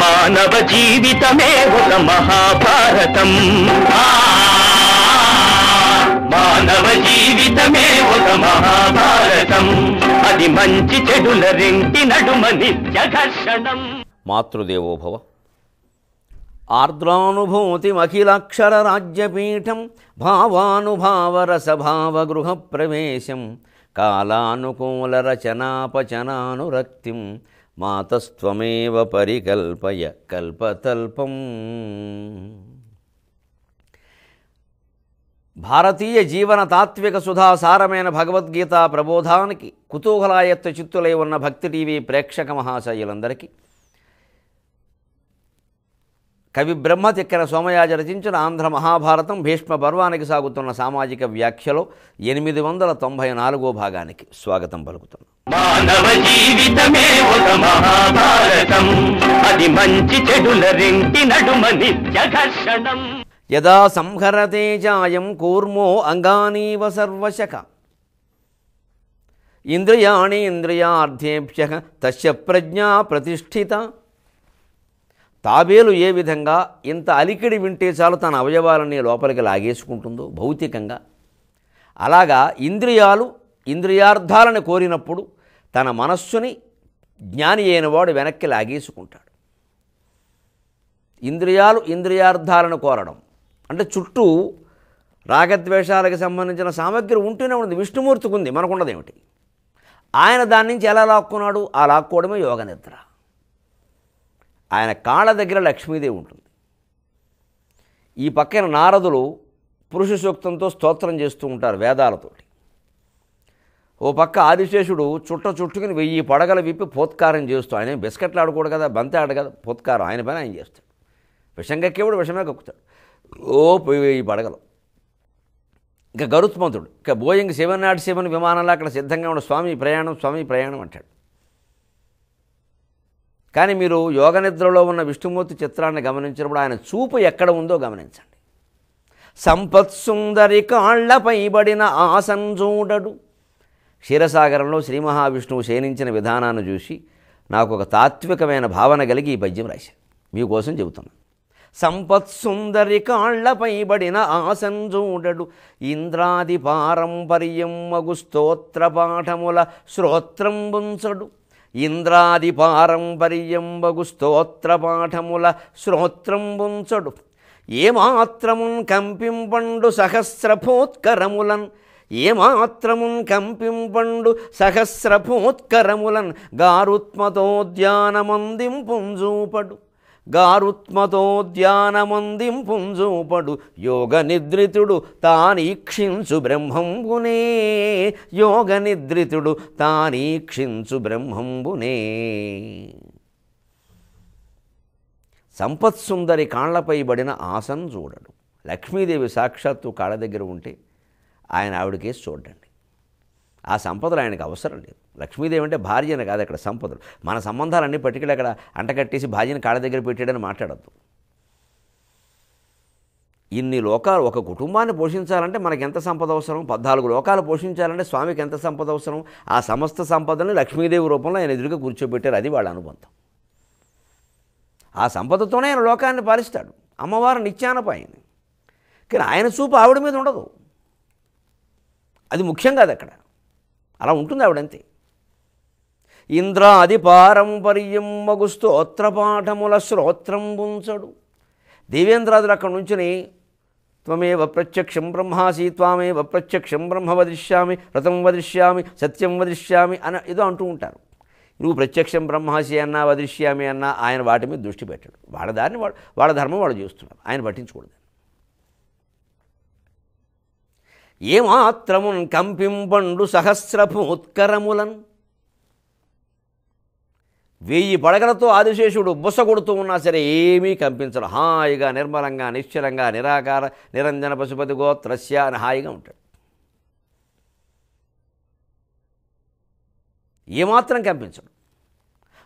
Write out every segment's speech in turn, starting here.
మానవ జీవితమే ఒక మహాభారతం. మానవ జీవితమే ఒక మహాభారతం. అది మంచి చెడుల రెంటి నడుమ నిత్య ఘర్షణం. మాతృదేవోభవ. ఆర్ద్రానుభూతిమఖిలాక్షర రాజ్యపీఠం భావానుభావరసభావగృహ ప్రవేశం కాలానుకూల రచనాపచనానురక్తిం మాతస్త్వమేవ పరికల్పయ కల్పతల్పం. భారతీయ జీవన తాత్విక సుధాసారమైన భగవద్గీత ప్రబోధానికి కుతూహలాయత్త చిత్తులై ఉన్న భక్తి టీవీ ప్రేక్షక మహాశయులందరికీ కవి బ్రహ్మ తిక్కన సోమయాజి రచించిన ఆంధ్ర మహాభారతం భీష్మ పర్వానికి సాగుతున్న సామాజిక వ్యాఖ్యలో 894వ భాగానికి స్వాగతం పలుకుతున్నాం. మానవ జీవితమే ఒక మహాభారతం. అది మంచి చెడుల రెంటి నడుమ నిత్య ఘర్షణం. యదా సంహరతే జాయం కూర్మో అంగానీవ సర్వశక ఇంద్రియాణి ఇంద్రియార్థేభ్యః తస్య ప్రజ్ఞా ప్రతిష్ఠిత. తాబేలు ఏ విధంగా ఇంత అలికిడి వింటే చాలు తన అవయవాలని లోపలికి లాగేసుకుంటుందో భౌతికంగా, అలాగా ఇంద్రియాలు ఇంద్రియార్థాలను కోరినప్పుడు తన మనస్సుని జ్ఞాని అయినవాడు వెనక్కి లాగేసుకుంటాడు. ఇంద్రియాలు ఇంద్రియార్థాలను కోరడం అంటే చుట్టూ రాగద్వేషాలకు సంబంధించిన సామగ్రి ఉంటూనే ఉంది. విష్ణుమూర్తికి ఉంది, మనకున్నదేమిటి? ఆయన దాని నుంచి ఎలా లాక్కున్నాడు? ఆ లాక్కోవడమే యోగ నిద్ర. ఆయన కాళ్ళ దగ్గర లక్ష్మీదేవి ఉంటుంది. ఈ పక్కన నారదులు పురుష సూక్తంతో స్తోత్రం చేస్తూ ఉంటారు వేదాలతోటి. ఓ పక్క ఆదిశేషుడు చుట్టుకుని 1000 పడగలు విప్పి పోత్కారం చేస్తూ, ఆయన బిస్కెట్లు ఆడుకోడు కదా, బంతి ఆడు కదా, పోత్కారం ఆయన పని ఆయన చేస్తాడు. విషం కక్కేవాడు విషమే కక్కుతాడు. 1000 పడగలు. ఇంకా గరుత్మంతుడు ఇంకా బోయింగ్ 707 విమానంలో అక్కడ సిద్ధంగా ఉన్న స్వామి ప్రయాణం అంటాడు. కానీ మీరు యోగ నిద్రలో ఉన్న విష్ణుమూర్తి చిత్రాన్ని గమనించినప్పుడు ఆయన చూపు ఎక్కడ ఉందో గమనించండి. సంపత్సుందరి కాళ్లపై బడిన ఆసంజూడడు. క్షీరసాగరంలో శ్రీ మహావిష్ణువు శయనించిన విధానాన్ని చూసి నాకు ఒక తాత్వికమైన భావన కలిగి ఈ పద్యం రాశాను, మీకోసం చెబుతున్నాను. సంపత్సుందరి కాళ్లపై బడిన ఆసంజూడడు ఇంద్రాది పారంపర్యం మగు స్తోత్ర పాఠముల శ్రోత్రంబుంచడు. ఇంద్రాది పారంపర్యం బగు స్తోత్ర పాఠముల శ్రోత్రంబుంచడు. ఏమాత్రమున్ కంపింపండు సహస్రభూత్కరములన్. ఏమాత్రమున్ కంపింపండు సహస్రభూత్కరములన్ గారుత్మతోద్యానమందింపుంజూపడు. గారుత్మతోద్యానమందింపుంజూపడు యోగ నిద్రితుడు తానీక్షించు బ్రహ్మంబునే. యోగ నిద్రితుడు తానీక్షించు బ్రహ్మంబునే. సంపత్సుందరి కాళ్లపై బడిన ఆసన్ చూడడు. లక్ష్మీదేవి సాక్షాత్తు కాళ్ళ దగ్గర ఉంటే ఆయన ఆవిడకేసి చూడండి. ఆ సంపదలు ఆయనకు అవసరం లేదు. లక్ష్మీదేవి అంటే భార్య అని కాదు అక్కడ సంపదలు. మన సంబంధాలన్నీ పట్టుకెళ్ళి అక్కడ అంటకట్టేసి భార్యని కాళ్ళ దగ్గర పెట్టాడని మాట్లాడద్దు. ఇన్ని లోకాలు, ఒక కుటుంబాన్ని పోషించాలంటే మనకి ఎంత సంపద అవసరం? 14 లోకాలు పోషించాలంటే స్వామికి ఎంత సంపద అవసరం? ఆ సమస్త సంపదని లక్ష్మీదేవి రూపంలో ఆయన ఎదురుగా కూర్చోబెట్టారు. అది వాళ్ళ అనుబంధం. ఆ సంపదతోనే ఆయన లోకాన్ని పాలిస్తాడు. అమ్మవారు నిత్యానపాయని. కానీ ఆయన చూపు ఆవిడ మీద ఉండదు. అది ముఖ్యం కాదు అక్కడ. అలా ఉంటుంది ఆవిడంతే. ఇంద్రాది పారంపర్యం మగు స్తోత్రపాఠముల శ్రోత్రంబుంచడు. దేవేంద్రాదులు అక్కడ నుంచుని త్వమేవ ప్రత్యక్షం బ్రహ్మాసి త్వామేవ ప్రత్యక్షం బ్రహ్మ వదిష్యామి వ్రతం వదిష్యామి సత్యం వదిష్యామి అని ఏదో అంటూ ఉంటారు. నువ్వు ప్రత్యక్షం బ్రహ్మాసి అన్నా వదిష్యామి అన్నా ఆయన వాటి మీద దృష్టి పెట్టాడు. వాళ్ళ దారిని వాళ్ళ ధర్మం వాళ్ళు చేస్తున్నారు, ఆయన పట్టించకూడదు. ఏమాత్రమున్ కంపింపండు సహస్రభూత్కరములన్. 1000 పడగలతో ఆదిశేషుడు బుస కొడుతూ ఉన్నా సరే ఏమీ కంపించడు. హాయిగా నిర్మలంగా నిశ్చలంగా నిరాకార నిరంజన పశుపతి గోత్రస్య అని హాయిగా ఉంటాడు. ఏమాత్రం కంపించడు.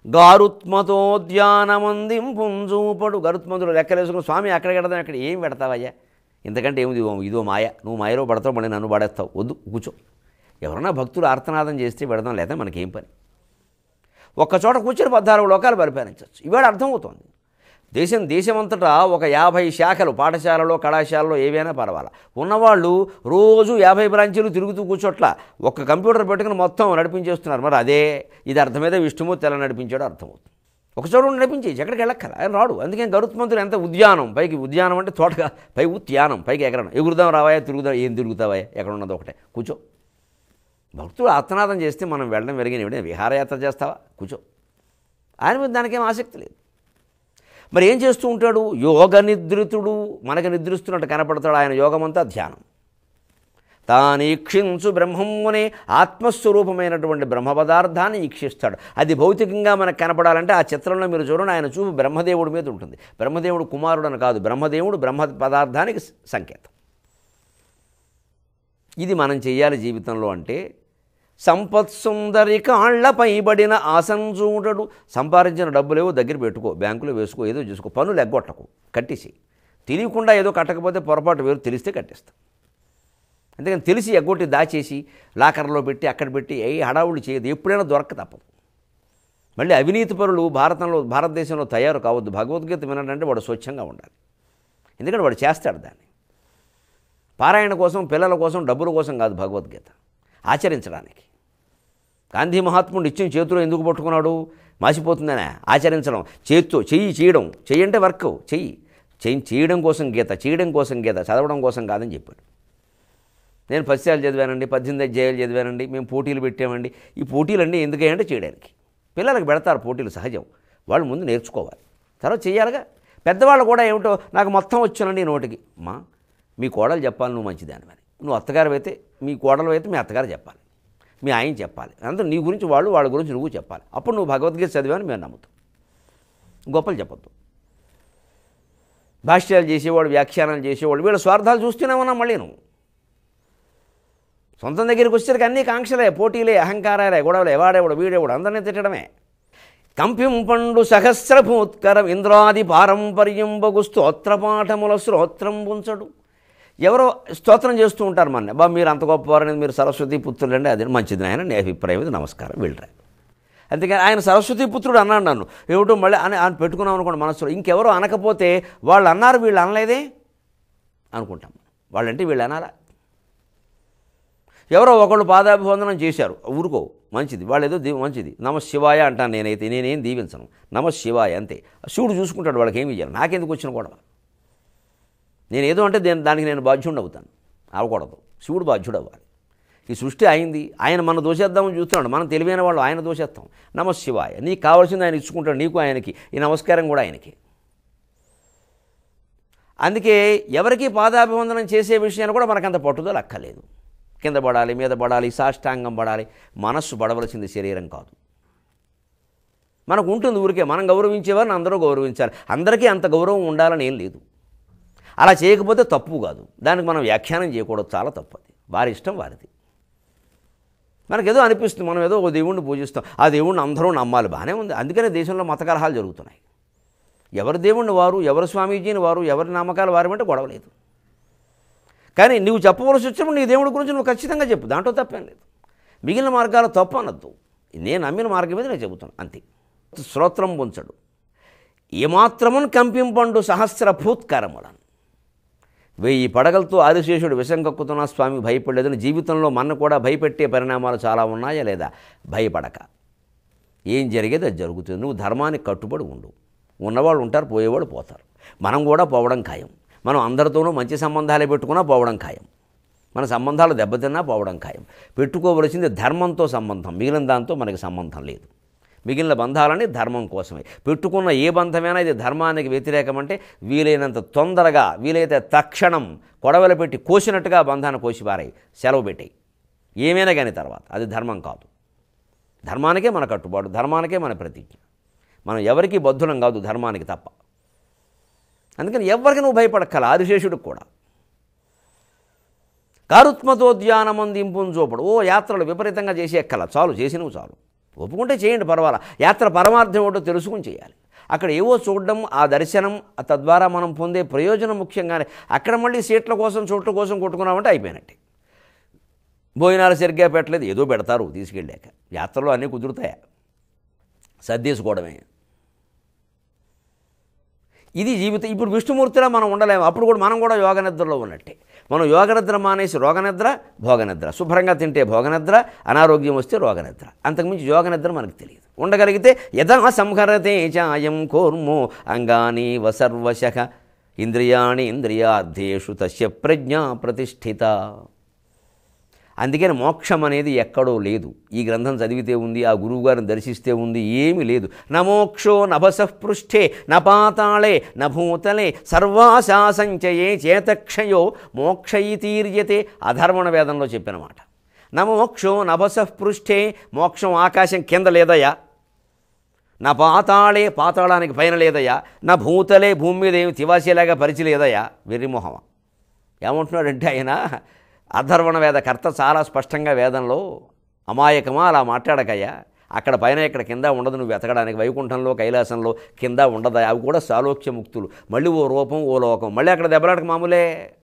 గారుత్మతోద్యానమందింపుంజూపడు. గరుత్మంతుడు లెక్కలేసుకుని స్వామి అక్కడ పెడదాం, అక్కడ ఏం పెడతావయ్యా, ఇంతకంటే ఏమిది, ఇదో మాయ, నువ్వు మాయలో పడతావు, మళ్ళీ నన్ను పడేస్తావు, వద్దు కూర్చో. ఎవరన్నా భక్తులు ఆర్తనాదం చేస్తే పెడదాం, లేదా మనకేం పని. ఒక్కచోట కూర్చొని 14 లోకాలు పరిపాలించవచ్చు. ఇవాళ అర్థమవుతోంది. దేశమంతటా ఒక 50 శాఖలు పాఠశాలలో కళాశాలలో ఏవైనా పర్వాలా ఉన్నవాళ్ళు రోజు 50 బ్రాంచీలు తిరుగుతూ కూర్చోట్ల ఒక్క కంప్యూటర్ పెట్టుకుని మొత్తం నడిపించేస్తున్నారు. మరి అదే ఇది అర్థమైతే విష్ణుమూర్తి ఎలా నడిపించాడో అర్థమవుతుంది. ఒక చోట నడిపించేసి ఎక్కడికి వెళ్ళక్కల ఆయన రాడు. అందుకే గరుత్మంతుడు ఎంత ఉద్యానం పైకి, ఉద్యానం అంటే తోటగా, పై ఉద్యానం పైకి ఎగరడం, ఎగురుదాం రావాయా తిరుగుదాం, ఏం తిరుగుతావాయా, ఎక్కడ ఉన్నదో ఒకటే కూర్చో. భక్తుడు ఆత్మనాదం చేస్తే మనం వెళ్ళడం వెరిగిన విహారయాత్ర చేస్తావా, కూర్చో. ఆయన మీద దానికేం ఆసక్తి లేదు. మరి ఏం చేస్తూ ఉంటాడు? యోగ నిద్రితుడు, మనకు నిద్రిస్తున్నట్టు కనపడతాడు. ఆయన యోగమంతా ధ్యానం. తానీక్షించు బ్రహ్మమునే ఆత్మస్వరూపమైనటువంటి బ్రహ్మ పదార్థాన్ని ఈక్షిస్తాడు. అది భౌతికంగా మనకు కనపడాలంటే ఆ చిత్రంలో మీరు చూడండి, ఆయన చూపు బ్రహ్మదేవుడి మీద ఉంటుంది. బ్రహ్మదేవుడు కుమారుడు అని కాదు, బ్రహ్మదేవుడు బ్రహ్మ పదార్థానికి సంకేతం. ఇది మనం చెయ్యాలి జీవితంలో. అంటే సంపత్సుందరి కాళ్లపైబడిన ఆసంజూడడు. సంపాదించిన డబ్బులేవో దగ్గర పెట్టుకో, బ్యాంకులో వేసుకో, ఏదో చేసుకో, పనులు ఎగ్గొట్టకు, కట్టేసి. తెలియకుండా ఏదో కట్టకపోతే పొరపాటు వేరు, తెలిస్తే కట్టేస్తాం. అందుకని తెలిసి ఎగ్గొట్టి దాచేసి లాకర్లో పెట్టి అక్కడ పెట్టి హడావుడి చేయదు, ఎప్పుడైనా దొరక్క తప్పదు. మళ్ళీ అవినీతి పరులు భారతదేశంలో తయారు కావద్దు. భగవద్గీత వినాలంటే వాడు స్వచ్ఛంగా ఉండాలి. ఎందుకంటే వాడు చేస్తాడు దాన్ని. పారాయణ కోసం, పిల్లల కోసం, డబ్బుల కోసం కాదు భగవద్గీత, ఆచరించడానికి. గాంధీ మహాత్ముడు నిత్యం చేతిలో ఎందుకు పట్టుకున్నాడు? మాసిపోతుందనే. ఆచరించడం, చేత్తో చేయడం, అంటే వర్క్ చేయడం కోసం గీత, చేయడం కోసం గీత, చదవడం కోసం కాదని చెప్పాడు. నేను 10 సార్లు చదివానండి, 18 అధ్యాయాలు చదివానండి, మేము పోటీలు పెట్టామండి. ఈ పోటీలన్నీ ఎందుకంటే చేయడానికి. పిల్లలకు పెడతారు పోటీలు, సహజం. వాళ్ళు ముందు నేర్చుకోవాలి, తర్వాత చేయాలిగా. పెద్దవాళ్ళు కూడా ఏమిటో నాకు మొత్తం వచ్చానండి నోటికి. అమ్మా, మీ కోడలు చెప్పాలి నువ్వు మంచిదానివని. నువ్వు అత్తగారు అయితే మీ కోడలు అయితే మీ అత్తగారు చెప్పాలి, మీ ఆయన చెప్పాలి. అందరూ నీ గురించి వాళ్ళ గురించి నువ్వు చెప్పాలి. అప్పుడు నువ్వు భగవద్గీత చదివాని మేము నమ్ముతాం. గొప్పలు చెప్పొద్దు. భాష్యాలు చేసేవాడు, వ్యాఖ్యానాలు చేసేవాడు, వీళ్ళ స్వార్థాలు చూస్తూనే ఉన్నాం. మళ్ళీ నువ్వు సొంతం దగ్గరికి వచ్చేసరికి అన్నీ కాంక్షలే, పోటీలే, అహంకారాలే, గొడవలే, వాడేవాడు వీడేవాడు, అందరినీ తిట్టడమే. కంపింపండు సహస్రభూత్కరం ఇంద్రాది పారంపర్యంబగు స్తోత్రపాఠముల శ్రోత్రం ఉంచడు. ఎవరో స్తోత్రం చేస్తూ ఉంటారు మన, బా మీరు అంత గొప్పవారనేది, మీరు సరస్వతి పుత్రులండి, అది మంచిది ఆయన, నీ అభిప్రాయం ఇది, నమస్కారం, వెళ్ళరా. అంతేకాని ఆయన సరస్వతి పుత్రుడు అన్నాడు నన్ను, ఏమిటో మళ్ళీ అని పెట్టుకున్నాం అనుకోండి మనసులో. ఇంకెవరో అనకపోతే వాళ్ళు అన్నారు వీళ్ళు అనలేదే అనుకుంటాం. వాళ్ళంటే వీళ్ళు అనాలా? ఎవరో ఒకళ్ళు పాదాభివందనం చేశారు, ఊరుకో, మంచిది, వాళ్ళు ఏదో మంచిది, నమశివాయ అంటాను నేనేం దీవించను, నమశివాయ అంతే. శివుడు చూసుకుంటాడు, వాళ్ళకి ఏమి చేయాలి, నాకెందుకు వచ్చిన గొడవ. నేనేదో అంటే దానికి నేను బాధ్యుడు అవుతాను, అవ్వకూడదు. శివుడు బాధ్యుడు అవ్వాలి. ఈ సృష్టి అయింది, ఆయన మనం దోషేద్దామని చూస్తున్నాడు. మనం తెలివైన వాళ్ళు ఆయన దోషేస్తాం. నమశివాయ, నీకు కావాల్సింది ఆయన ఇచ్చుకుంటాడు, నీకు ఆయనకి. ఈ నమస్కారం కూడా ఆయనకి. అందుకే ఎవరికి పాదాభివందనం చేసే విషయాన్ని కూడా మనకంత పట్టుదల అక్కర్లేదు. కింద పడాలి, మీద పడాలి, సాష్టాంగం పడాలి. మనస్సు పడవలసింది, శరీరం కాదు. మనకు ఉంటుంది ఊరికే, మనం గౌరవించేవారిని అందరూ గౌరవించాలి. అందరికీ అంత గౌరవం ఉండాలని ఏం లేదు. అలా చేయకపోతే తప్పు కాదు, దానికి మనం వ్యాఖ్యానం చేయకూడదు, చాలా తప్పది. వారి ఇష్టం వారిది. మనకేదో అనిపిస్తుంది, మనం ఏదో ఒక దేవుణ్ణి పూజిస్తాం, ఆ దేవుణ్ణి అందరూ నమ్మాలి, బాగానే ఉంది. అందుకనే దేశంలో మత కలహాలు జరుగుతున్నాయి. ఎవరి దేవుణ్ణి వారు, ఎవరి స్వామీజీని వారు, ఎవరి నామకాలు వారి అంటే గొడవలేదు. కానీ నువ్వు చెప్పవలసి వచ్చినప్పుడు నీ దేవుడి గురించి నువ్వు ఖచ్చితంగా చెప్పు, దాంట్లో తప్పేం లేదు. మిగిలిన మార్గాలు తప్పు అనొద్దు. నేను నమ్మిన మార్గం మీద నేను చెబుతాను అంతే. శ్రోత్రం ఉంచడు ఏమాత్రమును కంపింపండు సహస్రభూత్కరములను. 1000 పడగలతో ఆదిశేషుడు విషం కక్కుతున్న స్వామి భయపడలేదని. జీవితంలో మన కూడా భయపెట్టే పరిణామాలు చాలా ఉన్నాయా లేదా? భయపడక ఏం జరిగేది అది జరుగుతుంది. నువ్వు ధర్మానికి కట్టుబడి ఉండు. ఉన్నవాళ్ళు ఉంటారు, పోయేవాళ్ళు పోతారు. మనం కూడా పోవడం ఖాయం. మనం అందరితోనూ మంచి సంబంధాలే పెట్టుకున్నా పోవడం ఖాయం. మన సంబంధాలు దెబ్బతిన్నా పోవడం ఖాయం. పెట్టుకోవలసింది ధర్మంతో సంబంధం, మిగిలిన దాంతో మనకి సంబంధం లేదు. మిగిలిన బంధాలని ధర్మం కోసమే. పెట్టుకున్న ఏ బంధమైనా ఇది ధర్మానికి వ్యతిరేకమంటే వీలైనంత తొందరగా, వీలైతే తక్షణం కొడవలు పెట్టి కోసినట్టుగా బంధాన్ని కోసిపారాయి, సెలవు పెట్టాయి. ఏమైనా కానీ తర్వాత అది ధర్మం కాదు. ధర్మానికే మన కట్టుబాటు, ధర్మానికే మన ప్రతిజ్ఞ. మనం ఎవరికీ బద్ధులం కాదు, ధర్మానికి తప్ప. అందుకని ఎవరికి నువ్వు భయపడక్కల. ఆదిశేషుడికి కూడా కారుత్మతోద్యానమందింపును చూపడు. యాత్రలు విపరీతంగా చేసే ఎక్కల, చాలు, చేసినవి చాలు. ఒప్పుకుంటే చేయండి, పర్వాలా. యాత్ర పరమార్థం ఏంటో తెలుసుకుని చేయాలి. అక్కడ ఏవో చూడడం, ఆ దర్శనం, తద్వారా మనం పొందే ప్రయోజనం ముఖ్యంగానే. అక్కడ మళ్ళీ సీట్ల కోసం, చోట్ల కోసం కొట్టుకున్నామంటే అయిపోయినట్టే. భోజనాలు సరిగ్గా పెట్టలేదు, ఏదో పెడతారు తీసుకెళ్ళాక. యాత్రలో అన్నీ కుదురుతాయా? సర్దేసుకోవడమే. ఇది జీవితం. ఇప్పుడు విష్ణుమూర్తిలా మనం ఉండలేము. అప్పుడు కూడా మనం కూడా యోగనిద్రలో ఉన్నట్టే. మనం యోగనిద్ర మానేసి రోగనిద్ర, భోగనిద్ర, శుభ్రంగా తింటే భోగనిద్ర, అనారోగ్యం వస్తే రోగనిద్ర, అంతకుమించి యోగనిద్ర మనకు తెలియదు. ఉండగలిగితే యథా సంహరతే చాయం కూర్మో అంగాని వసర్వశః ఇంద్రియాణి ఇంద్రియార్థేషు తస్య ప్రజ్ఞా ప్రతిష్ఠిత. అందుకని మోక్షం అనేది ఎక్కడో లేదు. ఈ గ్రంథం చదివితే ఉంది, ఆ గురువుగారిని దర్శిస్తే ఉంది, ఏమీ లేదు. నమోక్షో నభసః పృష్ఠే నపాతాళే నభూతలే సర్వాశా సంచయే చేతక్షయో మోక్షయితీర్యతే. అధర్వణ వేదంలో చెప్పిన మాట. నమోక్షో నభసః పృష్ఠే, మోక్షం ఆకాశం కింద లేదయా. నా పాతాళే, పాతాళానికి పైన లేదయా. నా భూతలే, భూమి మీద ఏమి తివాసేలాగా పరిచి లేదయా. వెర్రిమొహమ ఏమంటున్నాడంటే ఆయన అధర్వణ వేద కర్త చాలా స్పష్టంగా వేదంలో, అమాయకమా అలా మాట్లాడకయ్యా, అక్కడ పైన ఇక్కడ కింద ఉండదు నువ్వు వెతకడానికి. వైకుంఠంలో కైలాసంలో కింద ఉండదా, అవి కూడా సాలోక్య ముక్తులు. మళ్ళీ ఓ రూపం ఓ లోకం, మళ్ళీ అక్కడ దెబ్బలాటకు మామూలే.